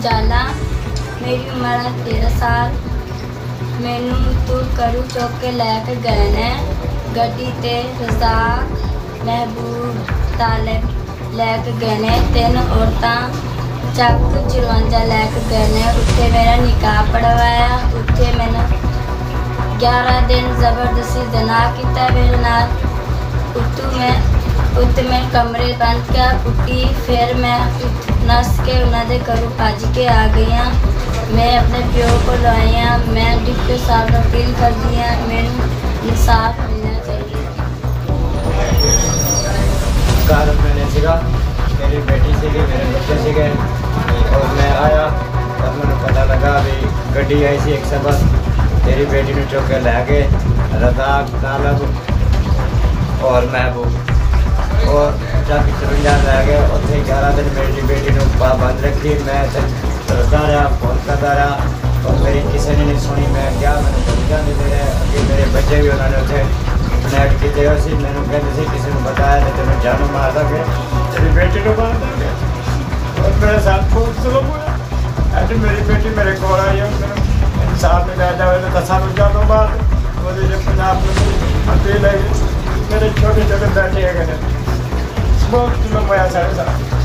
जाला। मेरी उम्र है 13 साल। मैनू तू करू चुक के लैके गए ने गड्डी ते रज़ाक महबूब तालिब लैके गए ने। 3 औरतां चक 54 लैके गए ने। उत्थे मेरा निकाह पढ़वाया। उत्थे मैंने 11 दिन जबरदस्ती जना किया मेरे नाल। उत्ते मैं कमरे बंद किया कुटी। फिर मैं नस के उन्होंने घरों भज के आ गई हाँ। मैं अपने प्यो को लाई हाँ। मैं डिप्टी साहब को अपील कर दी हाँ, मैनू इंसाफ मिलना चाहिए। कारण मैंने सीगा मेरी बेटी सी मेरे बच्चे सीगे और मैं आया और मैंने पता लगा भी गड्डी आई सी एक सबक तेरी बेटी ने चुक के लै गए रज़ाक तालब और महबूब और चक 54 लै गए। उत्थे 11 दिन मेरी बेटी ने पाबंद रखी। मैं तरसदा रहा फोन करता रहा और मेरी किसी ने नहीं सुनी। मैं क्या मैंने धमकियां देते रहे। अगे मेरे बच्चे भी उन्होंने उत्थे कनैक्ट किए सी। मैंने कहते किसी ने बताया तो तेन जानू मार देंगे तेरी बेटी को मार देंगे और मेरे साथ बहुत जुल्म हुआ। अज मेरी बेटी मेरे को आई है इंसाफ मिला जाए तो 10 साल जानो बाद वो पंजाब में अपील है। मेरे छोटे छोटे बेटे है बहुत जुल्म होया सारे साथ।